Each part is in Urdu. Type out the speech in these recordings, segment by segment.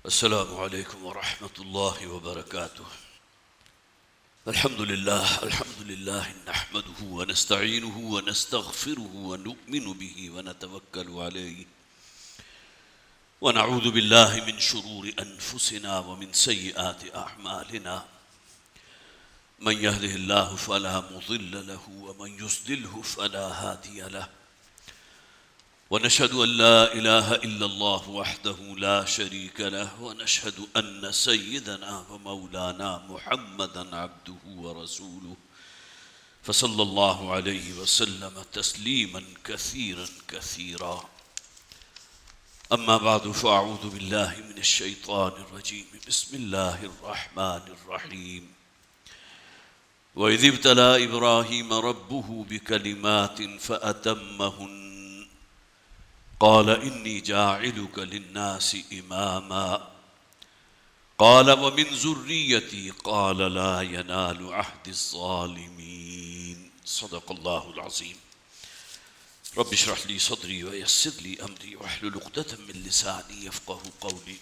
السلام علیکم ورحمۃ اللہ وبرکاتہ۔ الحمد للہ نحمده ونستعینه ونستغفره ونؤمن به ونتوکل علیہ ونعوذ باللہ من شرور انفسنا ومن سیئات اعمالنا، من يهده الله فلا مضل له ومن يضلل فلا هادي له، ونشهد أن لا إله إلا الله وحده لا شريك له، ونشهد أن سيدنا ومولانا محمدا عبده ورسوله، فصلى الله عليه وسلم تسليما كثيرا كثيرا. أما بعد، فأعوذ بالله من الشيطان الرجيم. بسم الله الرحمن الرحيم. وإذ ابتلى إبراهيم ربه بكلمات فأتمهن قال إني جاعلك للناس إماما قال ومن ذريتي قال لا ينال عهد الظالمين. صدق الله العظيم. رب اشرح لي صدري ويسر لي أمري واحلل عقدة من لساني يفقهوا قولي.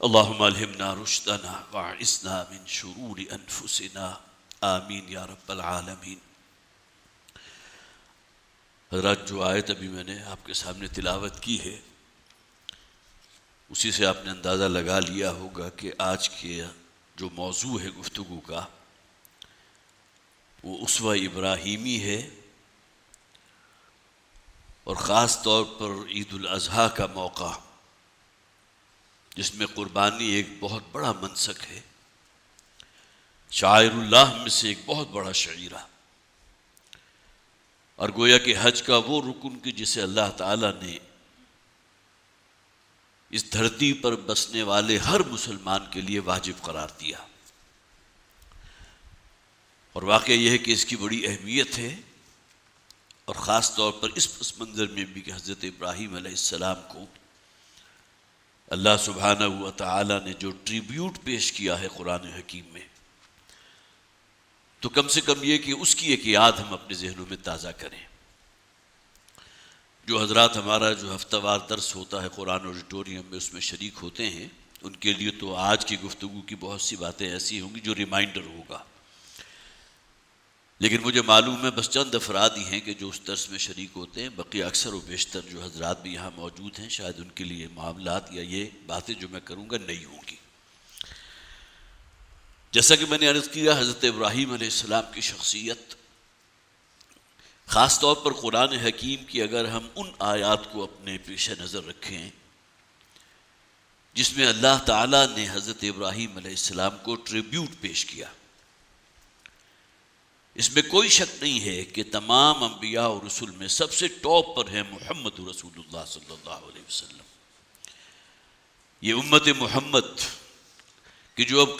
اللهم ألهمنا رشدنا واعصمنا من شرور أنفسنا. آمين يا رب العالمين. حضرات، جو آیت ابھی میں نے آپ کے سامنے تلاوت کی ہے، اسی سے آپ نے اندازہ لگا لیا ہوگا کہ آج کے جو موضوع ہے گفتگو کا وہ اسوہ ابراہیمی ہے، اور خاص طور پر عید الاضحیٰ کا موقع، جس میں قربانی ایک بہت بڑا منسک ہے، شاعر اللہ میں سے ایک بہت بڑا شعیرہ، اور گویا کہ حج کا وہ رکن کہ جسے اللہ تعالیٰ نے اس دھرتی پر بسنے والے ہر مسلمان کے لیے واجب قرار دیا. اور واقعہ یہ ہے کہ اس کی بڑی اہمیت ہے، اور خاص طور پر اس پس منظر میں بھی کہ حضرت ابراہیم علیہ السلام کو اللہ سبحانہ و تعالیٰ نے جو ٹریبیوٹ پیش کیا ہے قرآن حکیم میں، تو کم سے کم یہ کہ اس کی ایک یاد ہم اپنے ذہنوں میں تازہ کریں. جو حضرات ہمارا جو ہفتہ وار درس ہوتا ہے قرآن آڈیٹوریم میں، اس میں شریک ہوتے ہیں، ان کے لیے تو آج کی گفتگو کی بہت سی باتیں ایسی ہوں گی جو ریمائنڈر ہوگا، لیکن مجھے معلوم ہے بس چند افراد ہی ہیں کہ جو اس درس میں شریک ہوتے ہیں. بقیہ اکثر و بیشتر جو حضرات بھی یہاں موجود ہیں، شاید ان کے لیے معاملات یا یہ باتیں جو میں کروں گا نئی ہوں گی. جیسا کہ میں نے عرض کیا، حضرت ابراہیم علیہ السلام کی شخصیت، خاص طور پر قرآن حکیم کی اگر ہم ان آیات کو اپنے پیش نظر رکھیں جس میں اللہ تعالیٰ نے حضرت ابراہیم علیہ السلام کو ٹریبیوٹ پیش کیا، اس میں کوئی شک نہیں ہے کہ تمام انبیاء اور رسول میں سب سے ٹاپ پر ہے محمد رسول اللہ صلی اللہ علیہ وسلم. یہ امت محمد کہ جو اب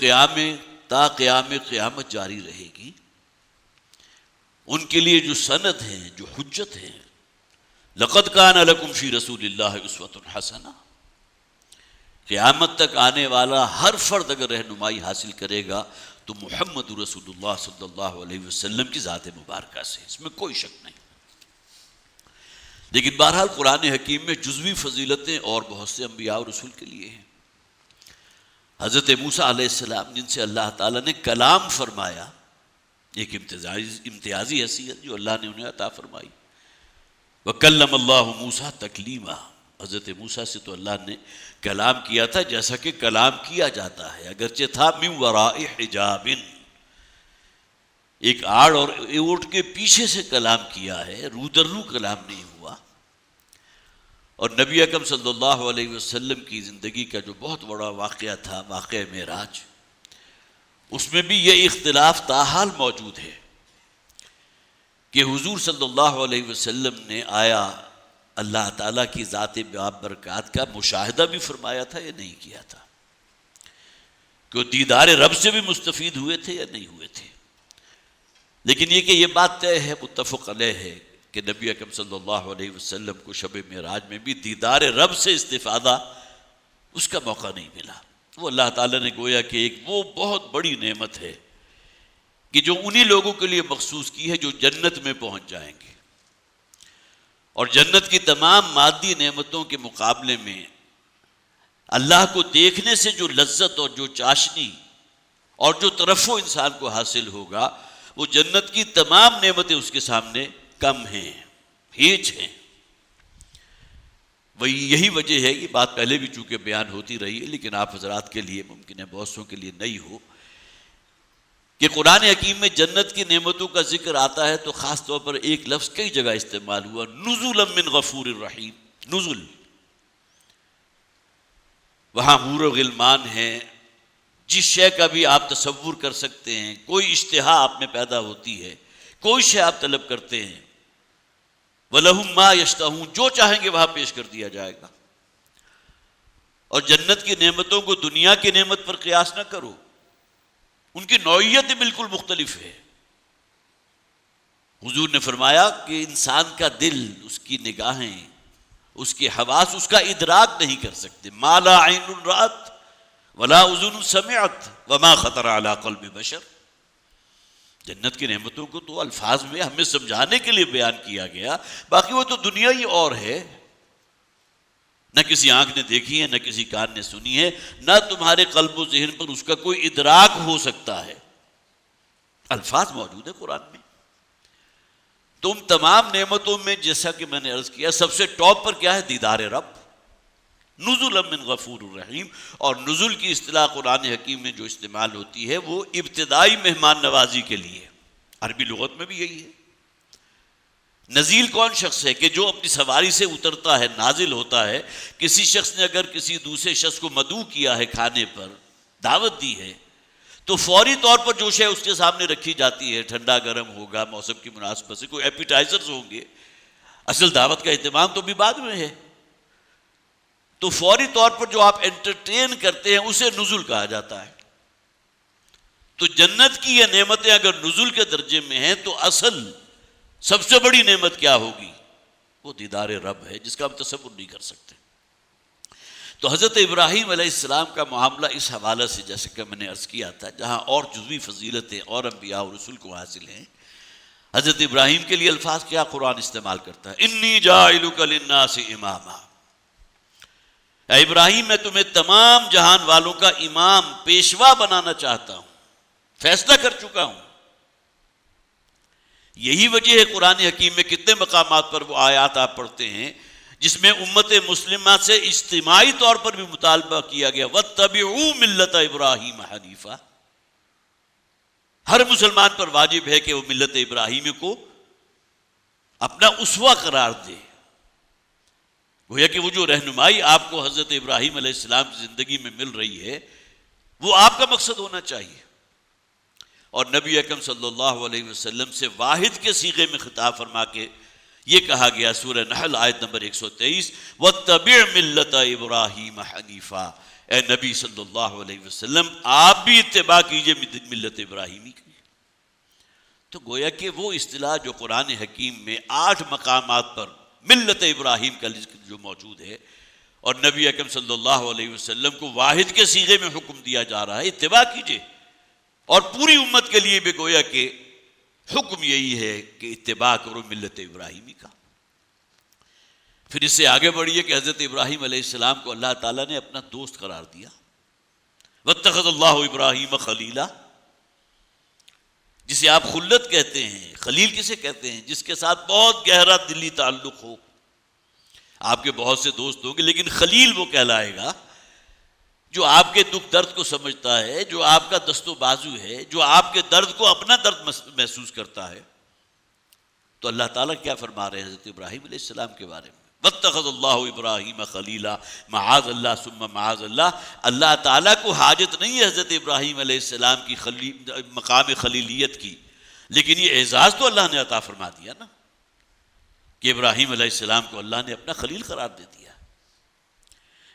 تا قیام قیامت جاری رہے گی، ان کے لیے جو سند ہیں، جو حجت ہیں، لقد کان لکم فی رسول اللہ اسوۃ حسنہ، قیامت تک آنے والا ہر فرد اگر رہنمائی حاصل کرے گا تو محمد رسول اللہ صلی اللہ علیہ وسلم کی ذات مبارکہ سے، اس میں کوئی شک نہیں. لیکن بہرحال قرآن حکیم میں جزوی فضیلتیں اور بہت سے انبیاء اور رسول کے لیے ہیں. حضرت موسیٰ علیہ السلام، جن سے اللہ تعالیٰ نے کلام فرمایا، ایک امتیازی حیثیت جو اللہ نے انہیں عطا فرمائی. وَكَلَّمَ اللَّهُ مُوسَىٰ تَكْلِيمًا، حضرت موسیٰ سے تو اللہ نے کلام کیا تھا جیسا کہ کلام کیا جاتا ہے، اگرچہ تھا مِن وَرَاءِ حِجَابٍ، ایک آڑ اور ایوٹ کے پیچھے سے کلام کیا ہے، رو در رو کلام نہیں ہوا. اور نبی اکرم صلی اللہ علیہ وسلم کی زندگی کا جو بہت بڑا واقعہ تھا، واقعہ معراج، اس میں بھی یہ اختلاف تاحال موجود ہے کہ حضور صلی اللہ علیہ وسلم نے آیا اللہ تعالیٰ کی ذات بابرکات کا مشاہدہ بھی فرمایا تھا یا نہیں کیا تھا، کہ وہ دیدار رب سے بھی مستفید ہوئے تھے یا نہیں ہوئے تھے. لیکن یہ کہ یہ بات طے ہے، متفق علیہ ہے کہ نبی اکرم صلی اللہ علیہ وسلم کو شب معراج میں بھی دیدار رب سے استفادہ اس کا موقع نہیں ملا. وہ اللہ تعالیٰ نے گویا کہ ایک وہ بہت بڑی نعمت ہے کہ جو انہی لوگوں کے لیے مخصوص کی ہے جو جنت میں پہنچ جائیں گے. اور جنت کی تمام مادی نعمتوں کے مقابلے میں اللہ کو دیکھنے سے جو لذت اور جو چاشنی اور جو ترفع انسان کو حاصل ہوگا وہ جنت کی تمام نعمتیں اس کے سامنے کم ہیں، ہیچ ہیں۔ وہی یہی وجہ ہے، یہ بات پہلے بھی چونکہ بیان ہوتی رہی ہے لیکن آپ حضرات کے لیے ممکن ہے بہت سو کے لیے نئی ہو، کہ قرآن حکیم میں جنت کی نعمتوں کا ذکر آتا ہے تو خاص طور پر ایک لفظ کئی جگہ استعمال ہوا، نزلا من غفور الرحیم۔ نزل، وہاں حور و غلمان ہیں، جس شے کا بھی آپ تصور کر سکتے ہیں، کوئی اشتہا آپ میں پیدا ہوتی ہے، کوئی شے آپ طلب کرتے ہیں، وَلَهُمْ مَا يَشْتَهُونَ، جو چاہیں گے وہاں پیش کر دیا جائے گا۔ اور جنت کی نعمتوں کو دنیا کی نعمت پر قیاس نہ کرو، ان کی نوعیت بالکل مختلف ہے۔ حضور نے فرمایا کہ انسان کا دل، اس کی نگاہیں، اس کے حواس اس کا ادراک نہیں کر سکتے۔ مَا لَا عَيْنٌ رَأَتْ وَلَا أُذُنٌ سَمِعَتْ وَمَا خَطَرَ عَلَىٰ قَلْبِ بَشَرٍ۔ جنت کی نعمتوں کو تو الفاظ میں ہمیں سمجھانے کے لیے بیان کیا گیا، باقی وہ تو دنیا ہی اور ہے، نہ کسی آنکھ نے دیکھی ہے، نہ کسی کان نے سنی ہے، نہ تمہارے قلب و ذہن پر اس کا کوئی ادراک ہو سکتا ہے۔ الفاظ موجود ہے قرآن میں۔ تم تمام نعمتوں میں جیسا کہ میں نے عرض کیا سب سے ٹاپ پر کیا ہے؟ دیدار رب، نزلا من غفور الرحیم۔ اور نزل کی اصطلاح قرآن حکیم میں جو استعمال ہوتی ہے وہ ابتدائی مہمان نوازی کے لیے، عربی لغت میں بھی یہی ہے۔ نزیل کون شخص ہے؟ کہ جو اپنی سواری سے اترتا ہے، نازل ہوتا ہے۔ کسی شخص نے اگر کسی دوسرے شخص کو مدعو کیا ہے، کھانے پر دعوت دی ہے، تو فوری طور پر جو شے اس کے سامنے رکھی جاتی ہے، ٹھنڈا گرم ہوگا، موسم کی مناسبت سے کوئی ایپیٹائزرز ہوں گے، اصل دعوت کا اہتمام تو بھی بعد میں ہے، تو فوری طور پر جو آپ انٹرٹین کرتے ہیں اسے نزول کہا جاتا ہے۔ تو جنت کی یہ نعمتیں اگر نزول کے درجے میں ہیں تو اصل سب سے بڑی نعمت کیا ہوگی؟ وہ دیدار رب ہے، جس کا ہم تصور نہیں کر سکتے۔ تو حضرت ابراہیم علیہ السلام کا معاملہ اس حوالے سے جیسے کہ میں نے عرض کیا تھا، جہاں اور جزوی فضیلتیں اور انبیاء اور رسول کو حاصل ہیں، حضرت ابراہیم کے لیے الفاظ کیا قرآن استعمال کرتا ہے؟ انی جاعلک للناس اماما۔ اے ابراہیم، میں تمہیں تمام جہان والوں کا امام، پیشوا بنانا چاہتا ہوں، فیصلہ کر چکا ہوں۔ یہی وجہ ہے قرآن حکیم میں کتنے مقامات پر وہ آیات آپ پڑھتے ہیں جس میں امت مسلمہ سے اجتماعی طور پر بھی مطالبہ کیا گیا، وَاتَّبِعُوا مِلَّتَ ابراہیم حنیفا۔ ہر مسلمان پر واجب ہے کہ وہ ملت ابراہیم کو اپنا اسوہ قرار دے، گویا کہ وہ جو رہنمائی آپ کو حضرت ابراہیم علیہ السلام کی زندگی میں مل رہی ہے وہ آپ کا مقصد ہونا چاہیے۔ اور نبی اکرم صلی اللہ علیہ وسلم سے واحد کے صیغے میں خطاب فرما کے یہ کہا گیا، سورہ نحل آیت نمبر 123، وَاتَّبِعْ مِلَّتَ ابراہیم حنیفا۔ اے نبی صلی اللہ علیہ وسلم، آپ بھی اتباع کیجئے ملت ابراہیمی کی۔ تو گویا کہ وہ اصطلاح جو قرآن حکیم میں 8 مقامات پر ملت ابراہیم کا ذکر جو موجود ہے، اور نبی اکرم صلی اللہ علیہ وسلم کو واحد کے صیغے میں حکم دیا جا رہا ہے اتباع کیجئے، اور پوری امت کے لیے بھی گویا کہ حکم یہی ہے کہ اتباع کرو ملت ابراہیمی کا۔ پھر اس سے آگے بڑھیے کہ حضرت ابراہیم علیہ السلام کو اللہ تعالیٰ نے اپنا دوست قرار دیا، واتخذ اللہ ابراہیم خلیلا، جسے آپ خلت کہتے ہیں۔ خلیل کسے کہتے ہیں؟ جس کے ساتھ بہت گہرا دلی تعلق ہو۔ آپ کے بہت سے دوست ہوں گے لیکن خلیل وہ کہلائے گا جو آپ کے دکھ درد کو سمجھتا ہے، جو آپ کا دست و بازو ہے، جو آپ کے درد کو اپنا درد محسوس کرتا ہے۔ تو اللہ تعالیٰ کیا فرما رہے ہیں حضرت ابراہیم علیہ السلام کے بارے میں؟ واتخذ اللہ ابراہیم خلیلا، معاذ اللہ ثم معاذ اللہ۔ اللہ تعالیٰ کو حاجت نہیں ہے حضرت ابراہیم علیہ السلام کی مقام خلیلیت کی، لیکن یہ اعزاز تو اللہ نے عطا فرما دیا نا، کہ ابراہیم علیہ السلام کو اللہ نے اپنا خلیل قرار دے دیا۔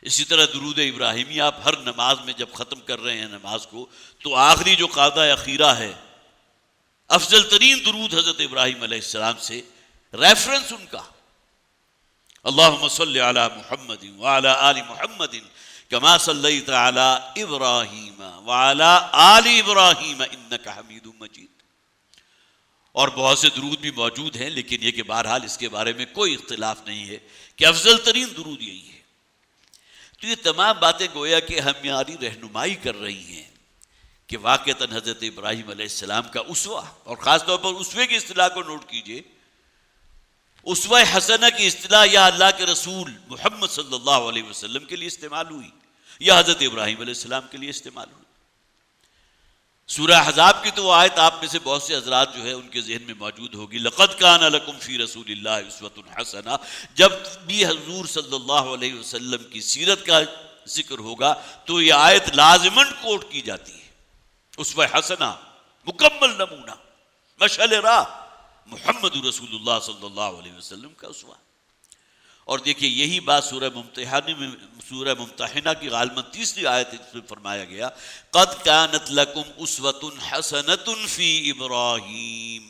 اسی طرح درود ابراہیمی آپ ہر نماز میں جب ختم کر رہے ہیں نماز کو، تو آخری جو قاعدہ اخیرہ ہے، افضل ترین درود حضرت ابراہیم علیہ السلام سے ریفرنس ان کا، اللہم صلی علی محمد وعلی آل محمد کما صلیت علی ابراہیم وعلی آل ابراہیم انک حمید مجید۔ اور بہت سے درود بھی موجود ہیں، لیکن یہ کہ بہرحال اس کے بارے میں کوئی اختلاف نہیں ہے کہ افضل ترین درود یہی ہے۔ تو یہ تمام باتیں گویا کہ ہماری رہنمائی کر رہی ہیں کہ واقعتاً حضرت ابراہیم علیہ السلام کا اسوہ، اور خاص طور پر اسوے کی اصطلاح کو نوٹ کیجئے، اسوہ حسنہ کی اصطلاح یا اللہ کے رسول محمد صلی اللہ علیہ وسلم کے لیے استعمال ہوئی یا حضرت ابراہیم علیہ السلام کے لیے استعمال ہوئی۔ سورہ احزاب کی تو وہ آیت آپ میں سے بہت سے حضرات جو ہے ان کے ذہن میں موجود ہوگی، لقد کان لکم فی رسول اللہ اسوۃ حسنہ۔ جب بھی حضور صلی اللہ علیہ وسلم کی سیرت کا ذکر ہوگا تو یہ آیت لازماً کوٹ کی جاتی ہے۔ اسوہ حسنہ، مکمل نمونہ، مشعل راہ، محمد رسول اللہ صلی اللہ علیہ وسلم کا اسوہ۔ اور دیکھیے یہی بات سورہ ممتحنہ کی غالباً تیسری آیت میں فرمایا گیا، قد کانت لکم اسوۃ حسنۃ فی ابراہیم۔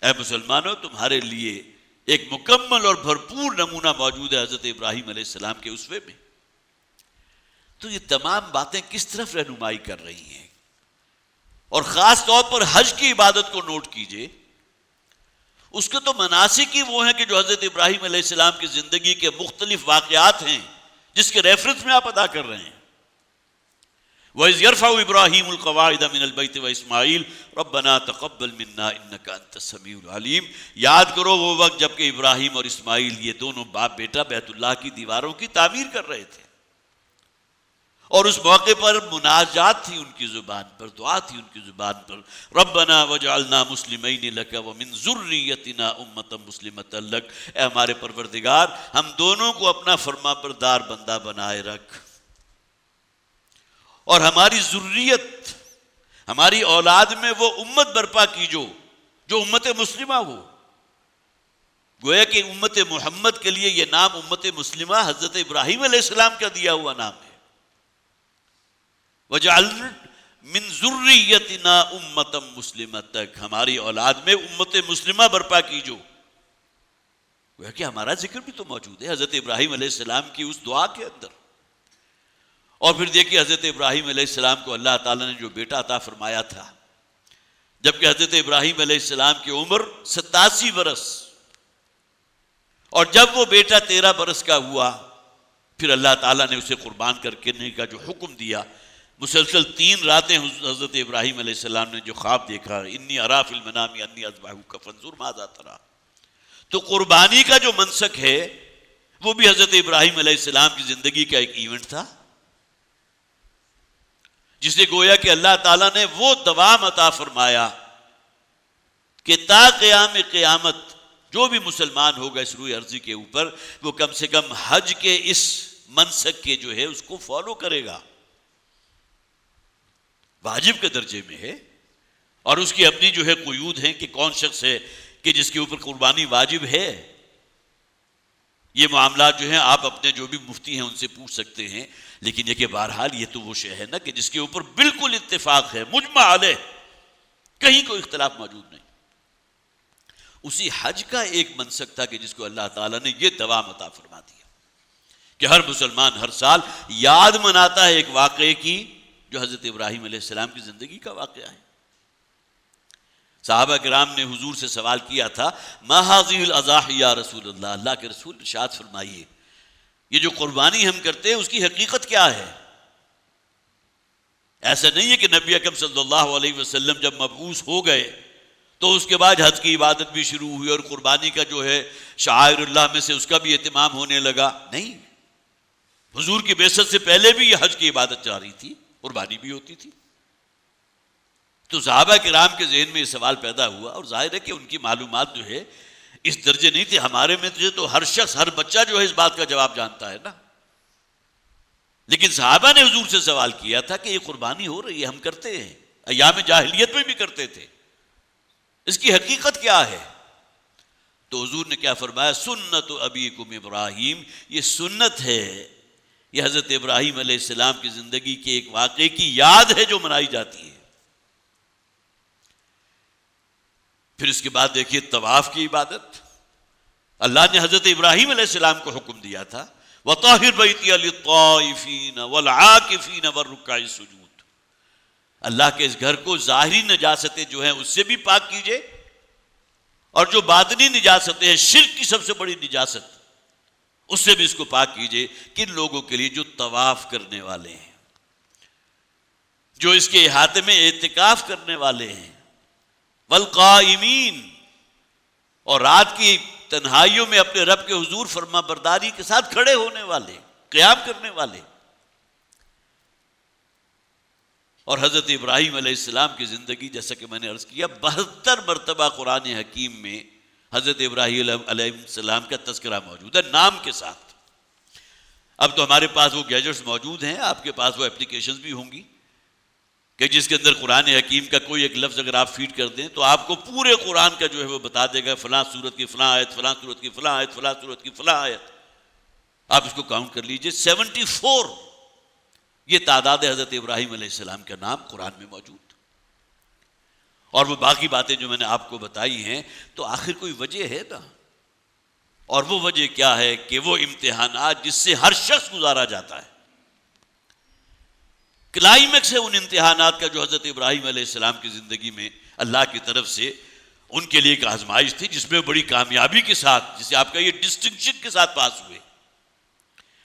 اے مسلمانوں، تمہارے لیے ایک مکمل اور بھرپور نمونہ موجود ہے حضرت ابراہیم علیہ السلام کے اسوے میں۔ تو یہ تمام باتیں کس طرف رہنمائی کر رہی ہیں؟ اور خاص طور پر حج کی عبادت کو نوٹ کیجئے، اس کے تو مناسک ہی وہ ہیں کہ جو حضرت ابراہیم علیہ السلام کی زندگی کے مختلف واقعات ہیں جس کے ریفرنس میں آپ ادا کر رہے ہیں۔ وَإِذْ يَرْفَعُ إِبْرَاهِيمُ الْقَوَاعِدَ مِنَ الْبَيْتِ وَإِسْمَاعِيلُ رَبَّنَا تَقَبَّلْ مِنَّا إِنَّكَ أَنْتَ السَّمِيعُ الْعَلِيمُ۔ یاد کرو وہ وقت جب کہ ابراہیم اور اسماعیل یہ دونوں باپ بیٹا بیت اللہ کی دیواروں کی تعمیر کر رہے تھے، اور اس موقع پر مناجات تھی ان کی زبان پر، دعا تھی ان کی زبان پر، ربنا وجعلنا مسلمین لک ومن ذریتنا امۃ مسلمۃ لک۔ اے ہمارے پروردگار، ہم دونوں کو اپنا فرما بردار بندہ بنائے رکھ، اور ہماری ذریت، ہماری اولاد میں وہ امت برپا کی جو امت مسلمہ ہو۔ گویا کہ امت محمد کے لیے یہ نام امت مسلمہ حضرت ابراہیم علیہ السلام کا دیا ہوا نام ہے۔ وَجَعَلْنَا مِن ذُرِّيَّتِنَا أُمَّةً مُسْلِمَةً، ہماری اولاد میں امت مسلمہ برپا کی جو۔ وہ کہ ہمارا ذکر بھی تو موجود ہے حضرت ابراہیم علیہ السلام کی اس دعا کے اندر۔ اور پھر دیکھیے حضرت ابراہیم علیہ السلام کو اللہ تعالیٰ نے جو بیٹا عطا فرمایا تھا، جبکہ حضرت ابراہیم علیہ السلام کی عمر 87 برس، اور جب وہ بیٹا 13 برس کا ہوا پھر اللہ تعالیٰ نے اسے قربان کرنے کا جو حکم دیا، مسلسل 3 راتیں حضرت ابراہیم علیہ السلام نے جو خواب دیکھا، انی ارا فی المنام انی اذبحک فانظر ماذا تری، تو قربانی کا جو منسک ہے وہ بھی حضرت ابراہیم علیہ السلام کی زندگی کا ایک ایونٹ تھا، جسے گویا کہ اللہ تعالیٰ نے وہ دوام عطا فرمایا کہ تا قیام قیامت جو بھی مسلمان ہوگا اس روئے ارضی کے اوپر، وہ کم سے کم حج کے اس منسک کے جو ہے اس کو فالو کرے گا، واجب کے درجے میں ہے۔ اور اس کی اپنی جو ہے قیود ہیں کہ کون شخص ہے کہ جس کے اوپر قربانی واجب ہے۔ یہ معاملات جو ہیں آپ اپنے جو بھی مفتی ہیں ان سے پوچھ سکتے ہیں، لیکن یہ کہ بہرحال یہ تو وہ شے ہے نا کہ جس کے اوپر بالکل اتفاق ہے، مجمع علیہ، کہیں کوئی اختلاف موجود نہیں۔ اسی حج کا ایک منسک تھا کہ جس کو اللہ تعالیٰ نے یہ دوام عطا فرما دیا کہ ہر مسلمان ہر سال یاد مناتا ہے ایک واقعے کی جو حضرت ابراہیم علیہ السلام کی زندگی کا واقعہ ہے۔ صحابہ کرام نے حضور سے سوال کیا تھا، ما هذه الاضاحی یا رسول اللہ، اللہ کے رسول ارشاد فرمائیے یہ جو قربانی ہم کرتے ہیں اس کی حقیقت کیا ہے؟ ایسا نہیں ہے کہ نبی اکرم صلی اللہ علیہ وسلم جب مبعوث ہو گئے تو اس کے بعد حج کی عبادت بھی شروع ہوئی اور قربانی کا جو ہے شعائر اللہ میں سے اس کا بھی اہتمام ہونے لگا۔ نہیں، حضور کی بعثت سے پہلے بھی یہ حج کی عبادت جاری تھی، قربانی بھی ہوتی تھی۔ تو صحابہ کرام کے ذہن میں یہ سوال پیدا ہوا، اور ظاہر ہے کہ ان کی معلومات جو ہے اس درجے نہیں تھی۔ ہمارے میں تو ہر شخص، ہر بچہ جو ہے اس بات کا جواب جانتا ہے نا، لیکن صحابہ نے حضور سے سوال کیا تھا کہ یہ قربانی ہو رہی ہے، ہم کرتے ہیں، ایام جاہلیت میں بھی کرتے تھے، اس کی حقیقت کیا ہے؟ تو حضور نے کیا فرمایا، سنت ابیکم ابراہیم، یہ سنت ہے، یہ حضرت ابراہیم علیہ السلام کی زندگی کے ایک واقعے کی یاد ہے جو منائی جاتی ہے۔ پھر اس کے بعد دیکھیے طواف کی عبادت، اللہ نے حضرت ابراہیم علیہ السلام کو حکم دیا تھا، وَطَاهِرْ بَيْتِيَ لِلطَّائِفِينَ وَالْعَاكِفِينَ وَالرُّكَّعِ السُّجُودِ، اللہ کے اس گھر کو ظاہری نجاستیں جو ہیں اس سے بھی پاک کیجئے، اور جو باطنی نجاستیں ہیں، شرک کی سب سے بڑی نجاست اس سے بھی اس کو پاک کیجئے. کن لوگوں کے لیے؟ جو طواف کرنے والے ہیں، جو اس کے احاطے میں اعتکاف کرنے والے ہیں، والقائمین، اور رات کی تنہائیوں میں اپنے رب کے حضور فرما برداری کے ساتھ کھڑے ہونے والے، قیام کرنے والے. اور حضرت ابراہیم علیہ السلام کی زندگی، جیسا کہ میں نے عرض کیا، 72 مرتبہ قرآن حکیم میں حضرت ابراہیم علیہ السلام کا تذکرہ موجود ہے نام کے ساتھ. اب تو ہمارے پاس وہ گیجٹس موجود ہیں، آپ کے پاس وہ اپلیکیشنز بھی ہوں گی کہ جس کے اندر قرآن حکیم کا کوئی ایک لفظ اگر آپ فیڈ کر دیں تو آپ کو پورے قرآن کا جو ہے وہ بتا دے گا، فلاں سورت کی فلاں آیت، فلاں سورت کی فلاں آیت، فلاں سورت کی فلاں آیت. آپ اس کو کاؤنٹ کر لیجئے. 74 یہ تعداد حضرت ابراہیم علیہ السلام کا نام قرآن میں موجود. اور وہ باقی باتیں جو میں نے آپ کو بتائی ہیں، تو آخر کوئی وجہ ہے نا. اور وہ وجہ کیا ہے کہ وہ امتحانات جس سے ہر شخص گزارا جاتا ہے، کلائمیکس ہے ان امتحانات کا جو حضرت ابراہیم علیہ السلام کی زندگی میں اللہ کی طرف سے ان کے لیے ایک آزمائش تھی، جس میں بڑی کامیابی کے ساتھ، جسے آپ کا یہ ڈسٹنکشن کے ساتھ پاس ہوئے.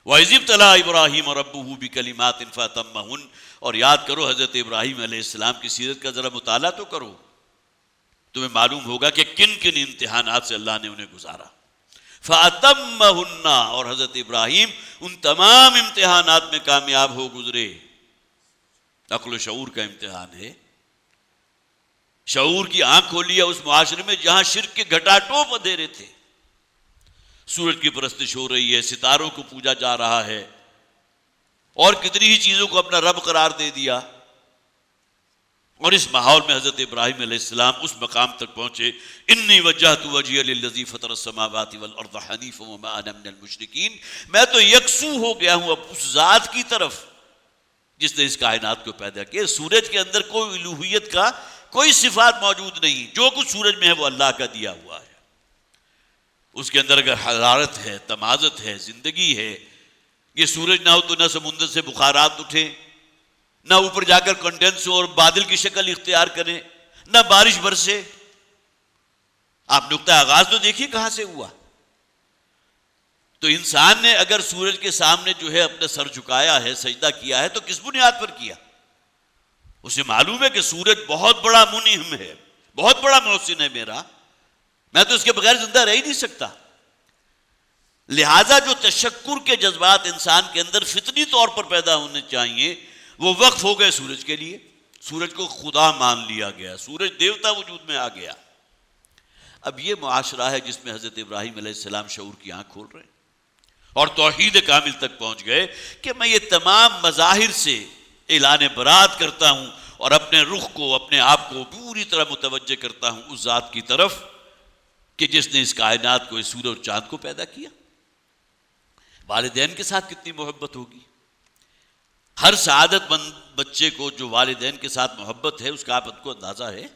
وَإِذِ ابْتَلَىٰ إِبْرَاهِيمَ رَبُّهُ بِكَلِمَاتٍ فَأَتَمَّهُنَّ. اور یاد کرو حضرت ابراہیم علیہ السلام کی سیرت کا ذرا مطالعہ تو کرو، تمہیں معلوم ہوگا کہ کن کن امتحانات سے اللہ نے انہیں گزارا. فَأَتَمَّهُنَّ. اور حضرت ابراہیم ان تمام امتحانات میں کامیاب ہو گزرے. عقل و شعور کا امتحان ہے. شعور کی آنکھ کھولی ہے اس معاشرے میں جہاں شرک کے گھٹا ٹوپ اندھیرے تھے. سورج کی پرستش ہو رہی ہے، ستاروں کو پوجا جا رہا ہے، اور کتنی ہی چیزوں کو اپنا رب قرار دے دیا. اور اس ماحول میں حضرت ابراہیم علیہ السلام اس مقام تک پہنچے، انی وجہت وجہی للذی فطر السماوات والارض حنیفا وما انا من المشرکین. میں تو یکسو ہو گیا ہوں اب اس ذات کی طرف جس نے اس کائنات کو پیدا کیا. سورج کے اندر کوئی الوہیت کا کوئی صفات موجود نہیں. جو کچھ سورج میں ہے وہ اللہ کا دیا ہوا ہے. اس کے اندر اگر حرارت ہے، تمازت ہے، زندگی ہے، یہ سورج نہ ہو تو نہ سمندر سے بخارات اٹھے، نہ اوپر جا کر کنڈینس ہو اور بادل کی شکل اختیار کرے، نہ بارش برسے. آپ نقطہ آغاز تو دیکھیے کہاں سے ہوا. تو انسان نے اگر سورج کے سامنے جو ہے اپنا سر جھکایا ہے، سجدہ کیا ہے، تو کس بنیاد پر کیا؟ اسے معلوم ہے کہ سورج بہت بڑا منعم ہے، بہت بڑا محسن ہے میرا، میں تو اس کے بغیر زندہ رہ ہی نہیں سکتا. لہذا جو تشکر کے جذبات انسان کے اندر فطری طور پر پیدا ہونے چاہیے وہ وقف ہو گئے سورج کے لیے. سورج کو خدا مان لیا گیا، سورج دیوتا وجود میں آ گیا. اب یہ معاشرہ ہے جس میں حضرت ابراہیم علیہ السلام شعور کی آنکھ کھول رہے ہیں اور توحید کامل تک پہنچ گئے کہ میں یہ تمام مظاہر سے اعلان برات کرتا ہوں اور اپنے رخ کو، اپنے آپ کو پوری طرح متوجہ کرتا ہوں اس ذات کی طرف کہ جس نے اس کائنات کو، اس سورج اور چاند کو پیدا کیا. والدین کے ساتھ کتنی محبت ہوگی. ہر سعادت مند بچے کو جو والدین کے ساتھ محبت ہے اس کا آپ کو اندازہ ہے.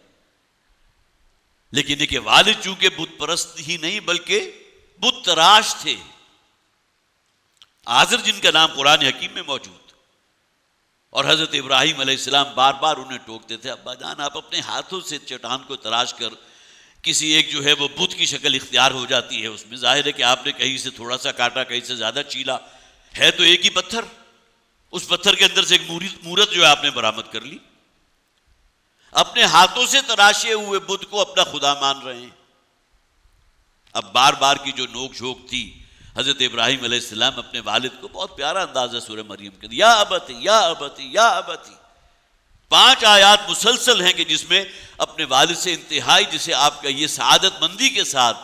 لیکن یہ کہ والد چونکہ بت پرست ہی نہیں بلکہ بت تراش تھے. آزر جن کا نام قرآن حکیم میں موجود، اور حضرت ابراہیم علیہ السلام بار بار انہیں ٹوکتے تھے، ابا جان آپ اپنے ہاتھوں سے چٹان کو تراش کر کسی ایک جو ہے وہ بت کی شکل اختیار ہو جاتی ہے، اس میں ظاہر ہے کہ آپ نے کہیں سے تھوڑا سا کاٹا، کہیں سے زیادہ چیلا، ہے تو ایک ہی پتھر، اس پتھر کے اندر سے ایک مورت جو ہے آپ نے برآمد کر لی. اپنے ہاتھوں سے تراشے ہوئے بت کو اپنا خدا مان رہے ہیں. اب بار بار کی جو نوک جھوک تھی، حضرت ابراہیم علیہ السلام اپنے والد کو، بہت پیارا انداز ہے سورہ مریم کے، یا ابتی یا ابتی یا ابتی. 5 آیات مسلسل ہیں کہ جس میں اپنے والد سے انتہائی، جسے آپ کا یہ سعادت مندی کے ساتھ،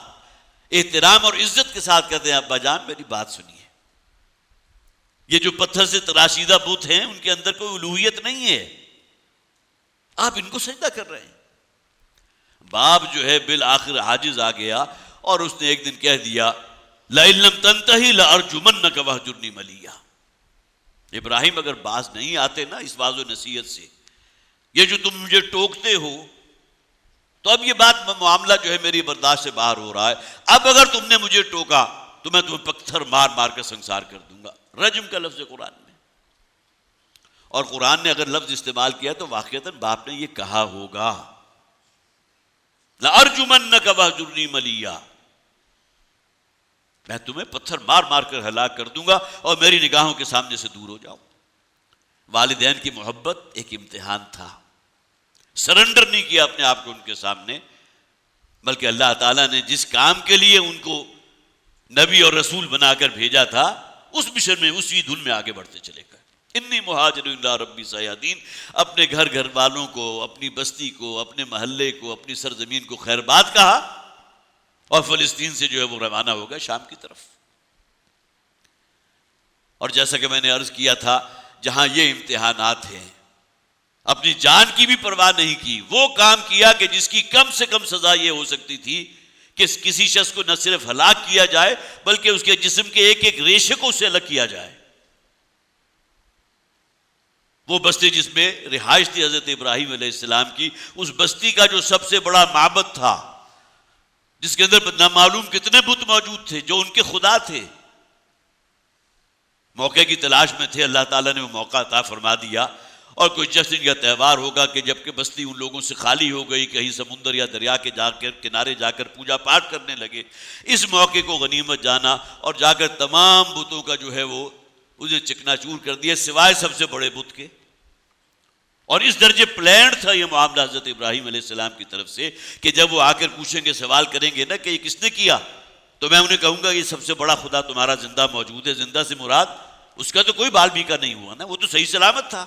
احترام اور عزت کے ساتھ کہتے ہیں، ابا جان میری بات سنیے. یہ جو پتھر سے تراشیدہ بت ہیں ان کے اندر کوئی الوہیت نہیں ہے، آپ ان کو سجدہ کر رہے ہیں. باپ جو ہے بالآخر عاجز آ گیا اور اس نے ایک دن کہہ دیا، لَإِن لَمْ تَنْتَهِ لَأَرْجُمَنَّكَ وَاهْجُرْنِي مَلِيًّا. ابراہیم اگر باز نہیں آتے نا اس واضح و نصیحت سے، یہ جو تم مجھے ٹوکتے ہو، تو اب یہ بات معاملہ جو ہے میری برداشت سے باہر ہو رہا ہے، اب اگر تم نے مجھے ٹوکا تو میں تمہیں پتھر مار مار کر سنسار کر دوں گا. رجم کا لفظ قرآن میں، اور قرآن نے اگر لفظ استعمال کیا تو واقعتاً باپ نے یہ کہا ہوگا، لَأَرْجُمَنَّكَ وَاهْجُرْنِي مَلِيًّا. میں تمہیں پتھر مار مار کر ہلاک کر دوں گا اور میری نگاہوں کے سامنے سے دور ہو جاؤ۔ والدین کی محبت ایک امتحان تھا، سرنڈر نہیں کیا اپنے آپ کو ان کے سامنے، بلکہ اللہ تعالیٰ نے جس کام کے لیے ان کو نبی اور رسول بنا کر بھیجا تھا اس مشن میں اسی دھن میں آگے بڑھتے چلے گئے۔ انی مہاجر الی ربی سیادین، اپنے گھر والوں کو، اپنی بستی کو، اپنے محلے کو، اپنی سرزمین کو خیر بات کہا اور فلسطین سے جو ہے وہ روانہ ہو گئے شام کی طرف۔ اور جیسا کہ میں نے عرض کیا تھا، جہاں یہ امتحانات ہیں، اپنی جان کی بھی پرواہ نہیں کی، وہ کام کیا کہ جس کی کم سے کم سزا یہ ہو سکتی تھی کہ کسی شخص کو نہ صرف ہلاک کیا جائے بلکہ اس کے جسم کے ایک ایک ریشے کو اسے الگ کیا جائے۔ وہ بستی جس میں رہائش تھی حضرت ابراہیم علیہ السلام کی، اس بستی کا جو سب سے بڑا معبد تھا، جس کے اندر نامعلوم کتنے بت موجود تھے جو ان کے خدا تھے، موقع کی تلاش میں تھے، اللہ تعالیٰ نے وہ موقع عطا فرما دیا۔ اور کوئی جشن یا تہوار ہوگا کہ جب کہ بستی ان لوگوں سے خالی ہو گئی، کہیں سمندر یا دریا کے کنارے جا کر پوجا پاٹ کرنے لگے، اس موقع کو غنیمت جانا اور جا کر تمام بتوں کا جو ہے وہ انہیں چکنا چور کر دیا سوائے سب سے بڑے بت کے۔ اور اس درجے پلانڈ تھا یہ معاملہ حضرت ابراہیم علیہ السلام کی طرف سے کہ جب وہ آ کر پوچھیں گے، سوال کریں گے نا کہ یہ کس نے کیا، تو میں انہیں کہوں گا یہ سب سے بڑا خدا تمہارا زندہ موجود ہے۔ زندہ سے مراد اس کا تو کوئی بال بھی کا نہیں ہوا نا، وہ تو صحیح سلامت تھا،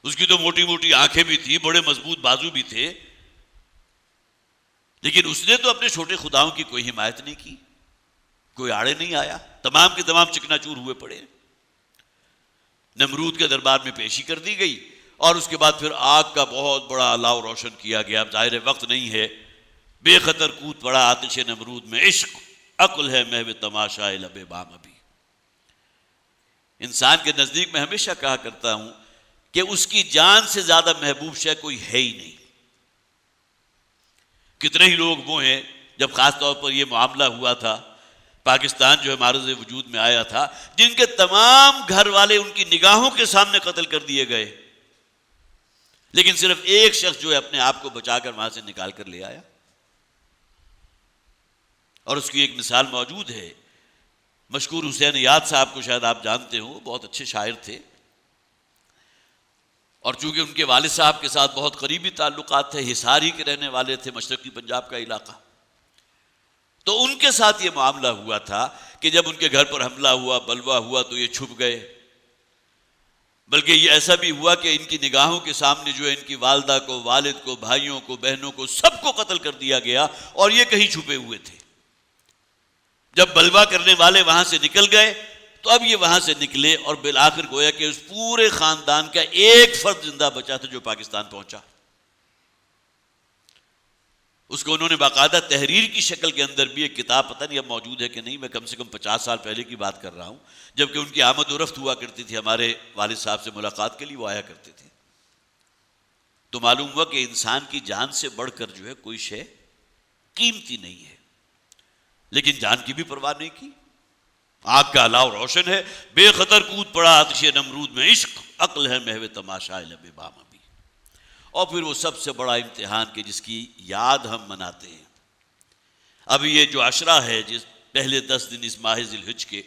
اس کی تو موٹی موٹی آنکھیں بھی تھی، بڑے مضبوط بازو بھی تھے، لیکن اس نے تو اپنے چھوٹے خداؤں کی کوئی حمایت نہیں کی، کوئی آڑے نہیں آیا، تمام کے تمام چکنا چور ہوئے پڑے۔ نمرود کے دربار میں پیشی کر دی گئی اور اس کے بعد پھر آگ کا بہت بڑا الاؤ روشن کیا گیا۔ اب ظاہر وقت نہیں ہے، بے خطر کود پڑا آتش نمرود میں، عشق عقل ہے محو تماشائے لب بام ابھی۔ انسان کے نزدیک میں ہمیشہ کہا کرتا ہوں کہ اس کی جان سے زیادہ محبوب شے کوئی ہے ہی نہیں۔ کتنے ہی لوگ وہ ہیں، جب خاص طور پر یہ معاملہ ہوا تھا، پاکستان جو ہے معرض وجود میں آیا تھا، جن کے تمام گھر والے ان کی نگاہوں کے سامنے قتل کر دیے گئے، لیکن صرف ایک شخص جو ہے اپنے آپ کو بچا کر وہاں سے نکال کر لے آیا۔ اور اس کی ایک مثال موجود ہے، مشکور حسین یاد صاحب کو شاید آپ جانتے ہو، بہت اچھے شاعر تھے، اور چونکہ ان کے والد صاحب کے ساتھ بہت قریبی تعلقات تھے، حصار ہی کے رہنے والے تھے، مشرقی پنجاب کا علاقہ، تو ان کے ساتھ یہ معاملہ ہوا تھا کہ جب ان کے گھر پر حملہ ہوا، بلوا ہوا، تو یہ چھپ گئے، بلکہ یہ ایسا بھی ہوا کہ ان کی نگاہوں کے سامنے جو ہے ان کی والدہ کو، والد کو، بھائیوں کو، بہنوں کو، سب کو قتل کر دیا گیا، اور یہ کہیں چھپے ہوئے تھے۔ جب بلوا کرنے والے وہاں سے نکل گئے تو اب یہ وہاں سے نکلے، اور بالآخر گویا کہ اس پورے خاندان کا ایک فرد زندہ بچا تھا جو پاکستان پہنچا۔ اس کو انہوں نے باقاعدہ تحریر کی شکل کے اندر بھی ایک کتاب، پتہ نہیں اب موجود ہے کہ نہیں، میں کم سے کم 50 سال پہلے کی بات کر رہا ہوں، جبکہ ان کی آمد و رفت ہوا کرتی تھی، ہمارے والد صاحب سے ملاقات کے لیے وہ آیا کرتے تھے، تو معلوم ہوا کہ انسان کی جان سے بڑھ کر جو ہے کوئی شے قیمتی نہیں ہے، لیکن جان کی بھی پرواہ نہیں کی۔ آگ کا الاؤ روشن ہے، بے خطر کود پڑا آتش نمرود میں، عشق عقل ہے محو تماشائے لب بام ابھی۔ اور پھر وہ سب سے بڑا امتحان کہ جس کی یاد ہم مناتے ہیں، اب یہ جو عشرہ ہے، جس پہلے 10 دن اس ماہ ذی الحج کے،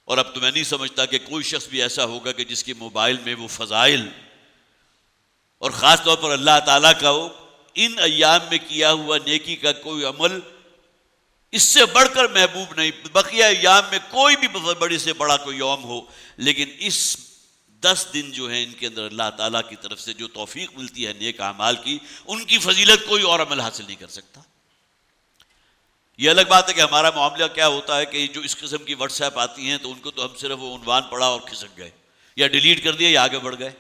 اور اب تو میں نہیں سمجھتا کہ کوئی شخص بھی ایسا ہوگا کہ جس کے موبائل میں وہ فضائل اور خاص طور پر اللہ تعالیٰ کا وہ ان ایام میں کیا ہوا نیکی کا کوئی عمل اس سے بڑھ کر محبوب نہیں۔ بقیہ ایام میں کوئی بھی بڑے سے بڑا کوئی یوم ہو، لیکن اس 10 دن جو ہیں ان کے اندر اللہ تعالیٰ کی طرف سے جو توفیق ملتی ہے نیک اعمال کی، ان کی فضیلت کوئی اور عمل حاصل نہیں کر سکتا۔ یہ الگ بات ہے کہ ہمارا معاملہ کیا ہوتا ہے کہ جو اس قسم کی واٹس ایپ آتی ہیں تو ان کو تو ہم صرف وہ عنوان پڑھا اور کھسک گئے، یا ڈیلیٹ کر دیا یا آگے بڑھ گئے۔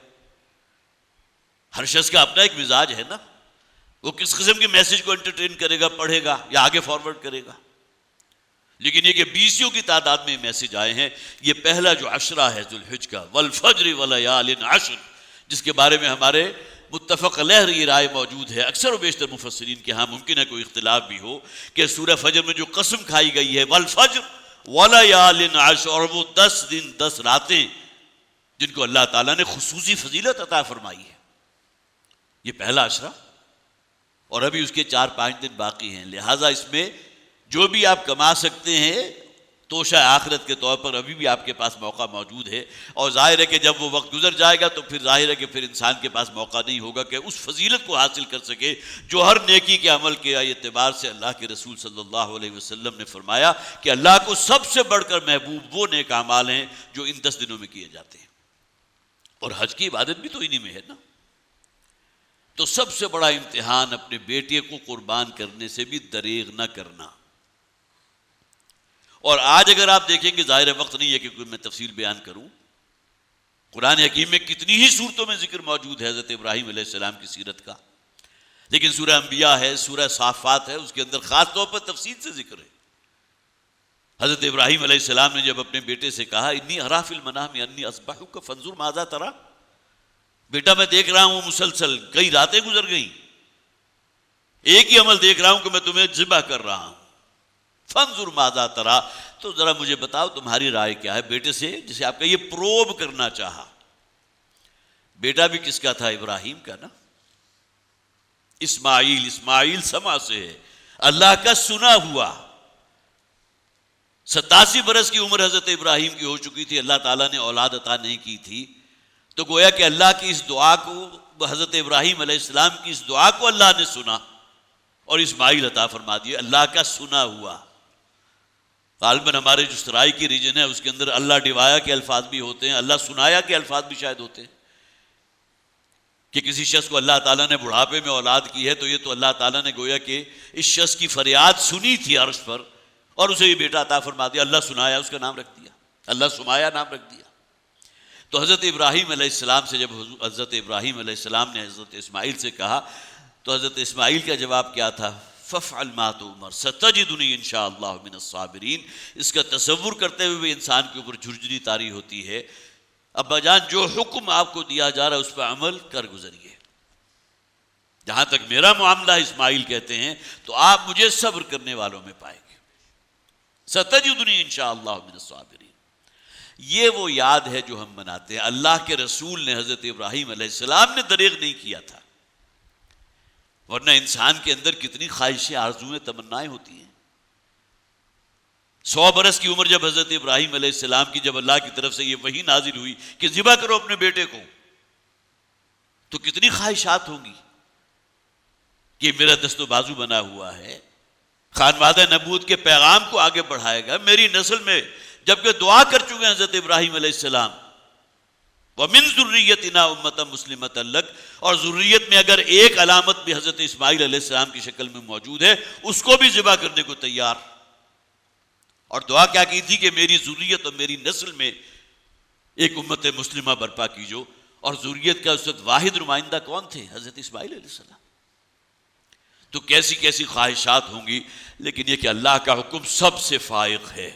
ہر شخص کا اپنا ایک مزاج ہے نا، وہ کس قسم کے میسج کو انٹرٹین کرے گا، پڑھے گا یا آگے فارورڈ کرے گا۔ لیکن یہ کہ 20 کی تعداد میں میسج آئے ہیں، یہ پہلا جو عشرہ ہے ذو الحج کا، والفجر ولیال عشر، جس کے بارے میں ہمارے متفق علیہ یہ رائے موجود ہے، اکثر و بیشتر مفسرین کے ہاں، ممکن ہے کوئی اختلاف بھی ہو، کہ سورہ فجر میں جو قسم کھائی گئی ہے والفجر ولیال عشر، اور وہ 10 دن 10 راتیں جن کو اللہ تعالیٰ نے خصوصی فضیلت عطا فرمائی ہے، یہ پہلا عشرہ، اور ابھی اس کے 4-5 دن باقی ہیں، لہٰذا اس میں جو بھی آپ کما سکتے ہیں توشہ آخرت کے طور پر ابھی بھی آپ کے پاس موقع موجود ہے، اور ظاہر ہے کہ جب وہ وقت گزر جائے گا تو پھر ظاہر ہے کہ پھر انسان کے پاس موقع نہیں ہوگا کہ اس فضیلت کو حاصل کر سکے جو ہر نیکی کے عمل کے اعتبار سے اللہ کے رسول صلی اللہ علیہ وسلم نے فرمایا کہ اللہ کو سب سے بڑھ کر محبوب وہ نیک اعمال ہیں جو ان 10 دنوں میں کیے جاتے ہیں، اور حج کی عبادت بھی تو انہی میں ہے نا۔ تو سب سے بڑا امتحان اپنے بیٹے کو قربان کرنے سے بھی دریغ نہ کرنا۔ اور آج اگر آپ دیکھیں گے، ظاہر وقت نہیں ہے کہ کوئی میں تفصیل بیان کروں، قرآن حکیم میں کتنی ہی صورتوں میں ذکر موجود ہے حضرت ابراہیم علیہ السلام کی سیرت کا، لیکن سورہ انبیاء ہے، سورہ صافات ہے، اس کے اندر خاص طور پر تفصیل سے ذکر ہے۔ حضرت ابراہیم علیہ السلام نے جب اپنے بیٹے سے کہا انی ارا فی المنام انی اذبحک فانظر ماذا تری، بیٹا میں دیکھ رہا ہوں مسلسل کئی راتیں گزر گئیں، ایک ہی عمل دیکھ رہا ہوں کہ میں تمہیں ذبح کر رہا ہوں، فانظر ماذا تری، تو ذرا مجھے بتاؤ تمہاری رائے کیا ہے۔ بیٹے سے جسے آپ کا یہ پروب کرنا چاہا، بیٹا بھی کس کا تھا؟ ابراہیم کا نا، اسماعیل سما سے ہے، اللہ کا سنا ہوا۔ 87 برس کی عمر حضرت ابراہیم کی ہو چکی تھی، اللہ تعالیٰ نے اولاد عطا نہیں کی تھی، تو گویا کہ اللہ کی اس دعا کو، حضرت ابراہیم علیہ السلام کی اس دعا کو اللہ نے سنا اور اسماعیل عطا فرما دیے، اللہ کا سنا ہوا۔ غالباً ہمارے جو سرائی کی ریجن ہے اس کے اندر اللہ ڈوایا کے الفاظ بھی ہوتے ہیں، اللہ سنایا کے الفاظ بھی شاید ہوتے ہیں، کہ کسی شخص کو اللہ تعالیٰ نے بڑھاپے میں اولاد کی ہے تو یہ تو اللہ تعالیٰ نے گویا کہ اس شخص کی فریاد سنی تھی عرش پر اور اسے یہ بیٹا عطا فرما دیا، اللہ سنایا اس کا نام رکھ دیا، اللہ سمایا نام رکھ دیا۔ تو حضرت ابراہیم علیہ السلام سے جب حضرت ابراہیم علیہ السلام نے حضرت اسماعیل سے کہا تو حضرت اسماعیل کا جواب کیا تھا؟ فَافْعَلْ مَا تُؤْمَرْ سَتَجِدُنِي إِن شَاءَ اللَّهُ مِنَ الصَّابِرِينَ۔ اس کا تصور کرتے ہوئے بھی انسان کے اوپر جھرجھری طاری ہوتی ہے۔ ابا جان جو حکم آپ کو دیا جا رہا ہے اس پہ عمل کر گزریے۔ جہاں تک میرا معاملہ اسماعیل کہتے ہیں تو آپ مجھے صبر کرنے والوں میں پائیں گے، سَتَجِدُنِي إِن شَاءَ اللَّهُ مِنَ الصَّابِرِينَ۔ یہ وہ یاد ہے جو ہم مناتے ہیں۔ اللہ کے رسول نے حضرت ابراہیم علیہ السلام نے دریغ نہیں کیا تھا، ورنہ انسان کے اندر کتنی خواہشیں، آرزویں، تمنائیں ہوتی ہیں۔ 100 برس کی عمر جب حضرت ابراہیم علیہ السلام کی، جب اللہ کی طرف سے یہ وحی نازل ہوئی کہ ذبح کرو اپنے بیٹے کو، تو کتنی خواہشات ہوں گی کہ میرا دست و بازو بنا ہوا ہے، خانوادہ نبوت کے پیغام کو آگے بڑھائے گا میری نسل میں، جبکہ دعا کر چکے ہیں حضرت ابراہیم علیہ السلام وَمِن ذُرِّيَّتِنَا أُمَّةً مُسْلِمَةً لَكَ، اور ذریت میں اگر ایک علامت بھی حضرت اسماعیل علیہ السلام کی شکل میں موجود ہے اس کو بھی ذبح کرنے کو تیار۔ اور دعا کیا کی تھی کہ میری ذریت اور میری نسل میں ایک امت مسلمہ برپا کیجو، اور ذریت کا اس وقت واحد نمائندہ کون تھے؟ حضرت اسماعیل علیہ السلام۔ تو کیسی کیسی خواہشات ہوں گی، لیکن یہ کہ اللہ کا حکم سب سے فائق ہے۔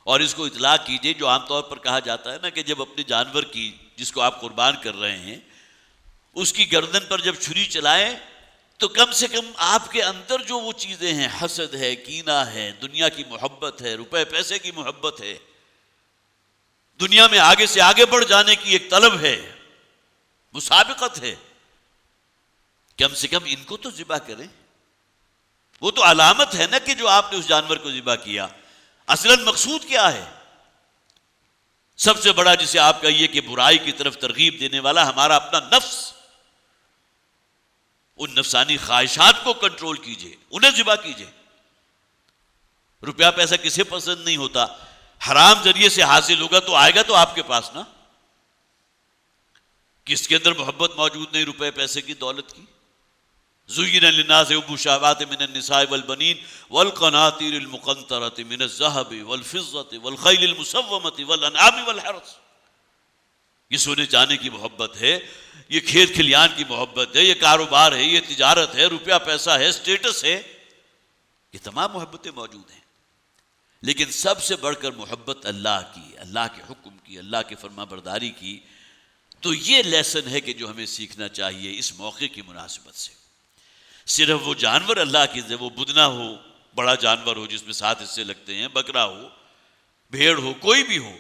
اور اس کو اطلاق کیجئے، جو عام طور پر کہا جاتا ہے نا کہ جب اپنے جانور کی، جس کو آپ قربان کر رہے ہیں، اس کی گردن پر جب چھری چلائیں تو کم سے کم آپ کے اندر جو وہ چیزیں ہیں، حسد ہے، کینہ ہے، دنیا کی محبت ہے، روپے پیسے کی محبت ہے، دنیا میں آگے سے آگے بڑھ جانے کی ایک طلب ہے، مسابقت ہے، کم سے کم ان کو تو ذبح کریں۔ وہ تو علامت ہے نا کہ جو آپ نے اس جانور کو ذبح کیا، اصلاً مقصود کیا ہے؟ سب سے بڑا جسے آپ کہیے کہ برائی کی طرف ترغیب دینے والا ہمارا اپنا نفس، ان نفسانی خواہشات کو کنٹرول کیجئے، انہیں ذبح کیجئے۔ روپیہ پیسہ کسے پسند نہیں ہوتا؟ حرام ذریعے سے حاصل ہوگا تو آئے گا تو آپ کے پاس نا۔ کس کے اندر محبت موجود نہیں روپے پیسے کی، دولت کی؟ زُيِّنَ لِلنَّاسِ حُبُّ الشَّهَوَاتِ مِنَ النِّسَاءِ وَالْبَنِينَ وَالْقَنَاطِيرِ الْمُقَنطَرَةِ مِنَ الذَّهَبِ وَالْفِضَّةِ وَالْخَيْلِ الْمُسَوَّمَةِ وَالْأَنْعَامِ وَالْحَرْثِ۔ یہ سونے چاندی کی محبت ہے، یہ کھیت کھلیان کی محبت ہے، یہ کاروبار ہے، یہ تجارت ہے، روپیہ پیسہ ہے، سٹیٹس ہے، یہ تمام محبتیں موجود ہیں۔ لیکن سب سے بڑھ کر محبت اللہ کی، اللہ کے حکم کی، اللہ کے فرما برداری کی۔ تو یہ لیسن ہے کہ جو ہمیں سیکھنا چاہیے اس موقع کی مناسبت سے۔ صرف وہ جانور اللہ کی، وہ بدنا ہو، بڑا جانور ہو جس میں 7 حصے لگتے ہیں، بکرا ہو، بھیڑ ہو، کوئی بھی ہو،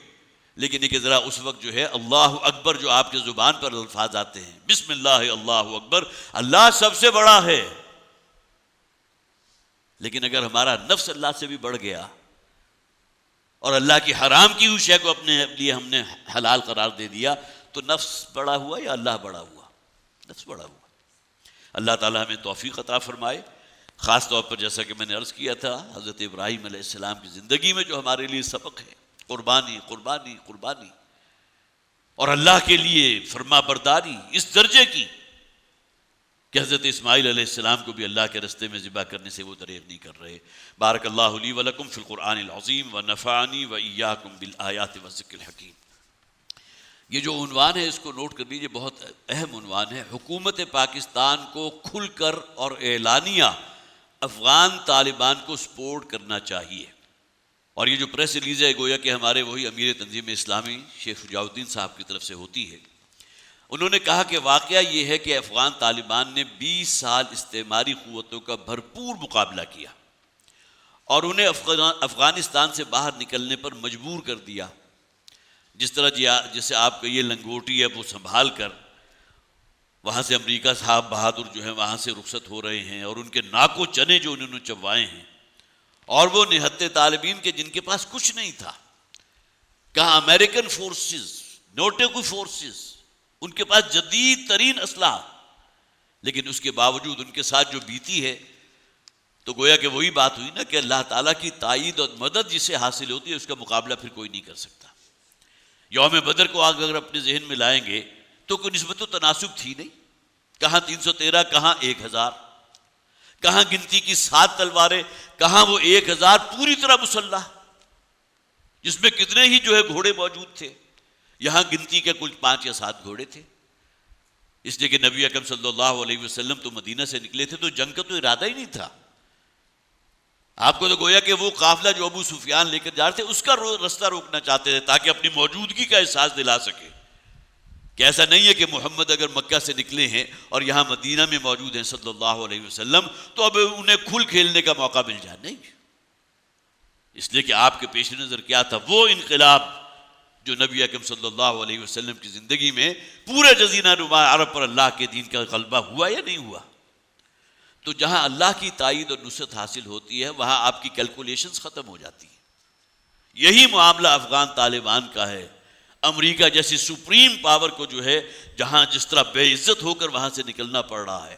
لیکن یہ کہ ذرا اس وقت جو ہے اللہ اکبر جو آپ کے زبان پر الفاظ آتے ہیں، بسم اللہ اللہ اکبر، اللہ سب سے بڑا ہے، لیکن اگر ہمارا نفس اللہ سے بھی بڑھ گیا اور اللہ کی حرام کی ہوئی شے کو اپنے لیے ہم نے حلال قرار دے دیا تو نفس بڑا ہوا یا اللہ بڑا ہوا؟ نفس بڑا ہوا۔ اللہ تعالیٰ ہمیں توفیق عطا فرمائے۔ خاص طور پر جیسا کہ میں نے عرض کیا تھا، حضرت ابراہیم علیہ السلام کی زندگی میں جو ہمارے لیے سبق ہے، قربانی قربانی قربانی، اور اللہ کے لیے فرما برداری اس درجے کی کہ حضرت اسماعیل علیہ السلام کو بھی اللہ کے رستے میں ذبح کرنے سے وہ دریغ نہیں کر رہے۔ بارک اللہ لی ولکم فی القرآن العظیم ونفعنی وایاکم بالآیات والذکر الحکیم۔ یہ جو عنوان ہے اس کو نوٹ کر لیجیے، بہت اہم عنوان ہے۔ حکومت پاکستان کو کھل کر اور اعلانیہ افغان طالبان کو سپورٹ کرنا چاہیے۔ اور یہ جو پریس ریلیز ہے گویا کہ ہمارے وہی امیر تنظیم اسلامی شیخ شجاع الدین صاحب کی طرف سے ہوتی ہے۔ انہوں نے کہا کہ واقعہ یہ ہے کہ افغان طالبان نے 20 سال استعماری قوتوں کا بھرپور مقابلہ کیا اور انہیں افغانستان سے باہر نکلنے پر مجبور کر دیا۔ جس طرح جیسے آپ کا یہ لنگوٹی ہے وہ سنبھال کر وہاں سے امریکہ صاحب بہادر جو ہیں وہاں سے رخصت ہو رہے ہیں، اور ان کے ناکو چنے جو انہوں نے چبوائے ہیں، اور وہ نہتے طالبین کے جن کے پاس کچھ نہیں تھا، کہاں امریکن فورسز، نوٹیکو فورسز، ان کے پاس جدید ترین اسلحہ، لیکن اس کے باوجود ان کے ساتھ جو بیتی ہے تو گویا کہ وہی بات ہوئی نا کہ اللہ تعالیٰ کی تائید اور مدد جسے حاصل ہوتی ہے اس کا مقابلہ پھر کوئی نہیں کر سکتا۔ یوم بدر کو اگر اپنے ذہن میں لائیں گے تو کوئی نسبت و تناسب تھی نہیں، کہاں 313، کہاں 1000، کہاں گنتی کی 7 تلواریں، کہاں وہ 1000 پوری طرح مسلح، جس میں کتنے ہی جو ہے گھوڑے موجود تھے۔ یہاں گنتی کے کل 5 یا 7 گھوڑے تھے، اس لیے کہ نبی اکرم صلی اللہ علیہ وسلم تو مدینہ سے نکلے تھے تو جنگ کا تو ارادہ ہی نہیں تھا۔ آپ کو تو گویا کہ وہ قافلہ جو ابو سفیان لے کر جا رہے تھے اس کا رستہ روکنا چاہتے تھے تاکہ اپنی موجودگی کا احساس دلا سکے کہ ایسا نہیں ہے کہ محمد اگر مکہ سے نکلے ہیں اور یہاں مدینہ میں موجود ہیں صلی اللہ علیہ وسلم تو اب انہیں کھل کھیلنے کا موقع مل جائے، نہیں۔ اس لیے کہ آپ کے پیش نظر کیا تھا؟ وہ انقلاب جو نبی اکرم صلی اللہ علیہ وسلم کی زندگی میں پورے جزیرہ نما عرب پر اللہ کے دین کا غلبہ ہوا یا نہیں ہوا۔ تو جہاں اللہ کی تائید اور نصرت حاصل ہوتی ہے وہاں آپ کی کیلکولیشنز ختم ہو جاتی ہیں۔ یہی معاملہ افغان طالبان کا ہے۔ امریکہ جیسی سپریم پاور کو جو ہے جہاں جس طرح بے عزت ہو کر وہاں سے نکلنا پڑ رہا ہے،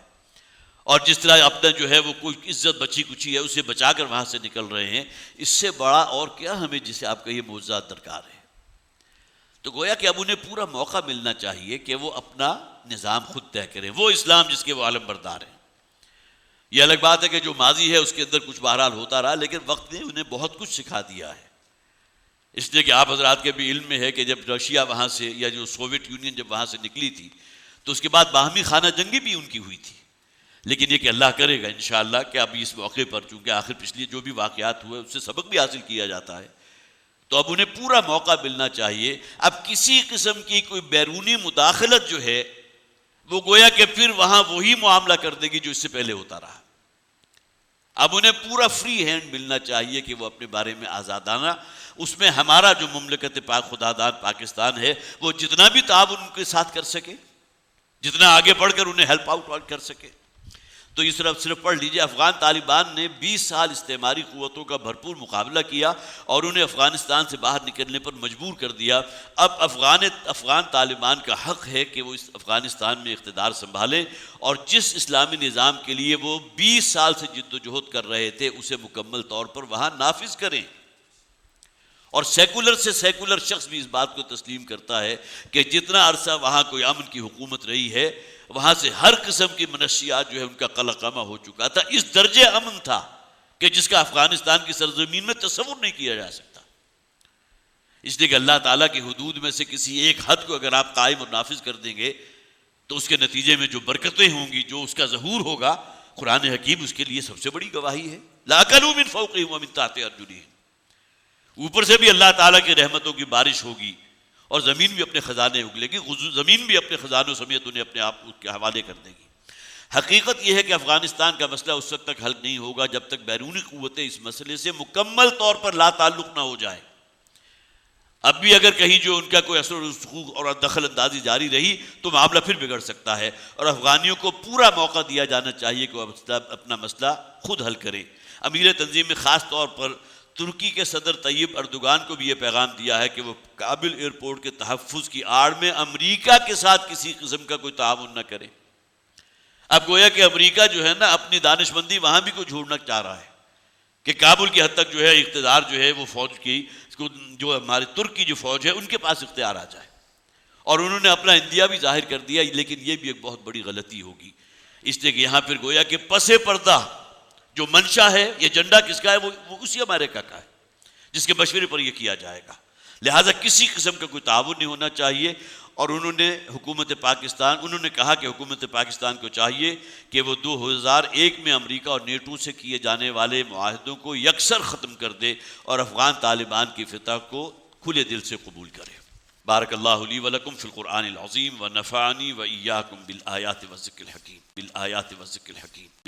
اور جس طرح اپنا جو ہے وہ کوئی عزت بچی کچی ہے اسے بچا کر وہاں سے نکل رہے ہیں، اس سے بڑا اور کیا ہمیں جسے آپ کا یہ معجزات درکار ہے۔ تو گویا کہ اب انہیں پورا موقع ملنا چاہیے کہ وہ اپنا نظام خود طے کریں، وہ اسلام جس کے وہ علم بردار ہیں۔ یہ الگ بات ہے کہ جو ماضی ہے اس کے اندر کچھ بہرحال ہوتا رہا، لیکن وقت نے انہیں بہت کچھ سکھا دیا ہے۔ اس لیے کہ آپ حضرات کے بھی علم میں ہے کہ جب رشیا وہاں سے یا جو سوویت یونین جب وہاں سے نکلی تھی تو اس کے بعد باہمی خانہ جنگی بھی ان کی ہوئی تھی، لیکن یہ کہ اللہ کرے گا انشاءاللہ کہ ابھی اس موقع پر چونکہ آخر پچھلی جو بھی واقعات ہوئے اس سے سبق بھی حاصل کیا جاتا ہے، تو اب انہیں پورا موقع ملنا چاہیے۔ اب کسی قسم کی کوئی بیرونی مداخلت جو ہے وہ گویا کہ پھر وہاں وہی معاملہ کر دے گی جو اس سے پہلے ہوتا رہا۔ اب انہیں پورا فری ہینڈ ملنا چاہیے کہ وہ اپنے بارے میں آزادانہ، اس میں ہمارا جو مملکت پاک خدا داد پاکستان ہے وہ جتنا بھی تعاون ان کے ساتھ کر سکے، جتنا آگے بڑھ کر انہیں ہیلپ آؤٹ کر سکے۔ تو اس طرف صرف پڑھ لیجئے، افغان طالبان نے 20 سال استعماری قوتوں کا بھرپور مقابلہ کیا اور انہیں افغانستان سے باہر نکلنے پر مجبور کر دیا۔ اب افغان طالبان کا حق ہے کہ وہ اس افغانستان میں اقتدار سنبھالیں اور جس اسلامی نظام کے لیے وہ 20 سال سے جد و جہد کر رہے تھے اسے مکمل طور پر وہاں نافذ کریں۔ اور سیکولر سے سیکولر شخص بھی اس بات کو تسلیم کرتا ہے کہ جتنا عرصہ وہاں کوئی امن کی حکومت رہی ہے وہاں سے ہر قسم کی منشیات جو ہے ان کا قلقامہ ہو چکا تھا، اس درجے امن تھا کہ جس کا افغانستان کی سرزمین میں تصور نہیں کیا جا سکتا۔ اس لیے کہ اللہ تعالیٰ کی حدود میں سے کسی ایک حد کو اگر آپ قائم اور نافذ کر دیں گے تو اس کے نتیجے میں جو برکتیں ہوں گی، جو اس کا ظہور ہوگا، قرآن حکیم اس کے لیے سب سے بڑی گواہی ہے۔ لَأَكَلُوا مِن فَوْقِهِمْ وَمِن تَحْتِ أَرْجُلِهِمْ، اوپر سے بھی اللہ تعالیٰ کی رحمتوں کی بارش ہوگی اور زمین بھی اپنے خزانے اگلے گی، زمین بھی اپنے خزانوں سمیت انہیں اپنے آپ کے حوالے کر دے گی۔ حقیقت یہ ہے کہ افغانستان کا مسئلہ اس وقت تک حل نہیں ہوگا جب تک بیرونی قوتیں اس مسئلے سے مکمل طور پر لا تعلق نہ ہو جائیں۔ اب بھی اگر کہیں جو ان کا کوئی اثر و رسوخ اور دخل اندازی جاری رہی تو معاملہ پھر بگڑ سکتا ہے، اور افغانیوں کو پورا موقع دیا جانا چاہیے کہ وہ اپنا مسئلہ خود حل کریں۔ امیر تنظیم میں خاص طور پر ترکی کے صدر طیب اردوغان کو بھی یہ پیغام دیا ہے کہ وہ کابل ایئرپورٹ کے تحفظ کی آڑ میں امریکہ کے ساتھ کسی قسم کا کوئی تعاون نہ کرے۔ اب گویا کہ امریکہ جو ہے نا اپنی دانش مندی وہاں بھی کوئی جھوڑنا چاہ رہا ہے کہ کابل کی حد تک جو ہے اقتدار جو ہے وہ فوج کی جو ہمارے ترک کی جو فوج ہے ان کے پاس اختیار آ جائے، اور انہوں نے اپنا اندیا بھی ظاہر کر دیا، لیکن یہ بھی ایک بہت بڑی غلطی ہوگی، اس لیے کہ یہاں پھر گویا کہ پس پردہ جو منشا ہے، یہ جنڈا کس کا ہے، وہ اسی امریکہ کا ہے جس کے مشورے پر یہ کیا جائے گا، لہٰذا کسی قسم کا کوئی تعاون نہیں ہونا چاہیے۔ اور انہوں نے کہا کہ حکومت پاکستان کو چاہیے کہ وہ 2001 میں امریکہ اور نیٹو سے کیے جانے والے معاہدوں کو یکسر ختم کر دے اور افغان طالبان کی فتح کو کھلے دل سے قبول کرے۔ بارک اللہ لی ولکم فی القرآن العظیم ونفعنی وإیاکم بالآیات والذکر الحکیم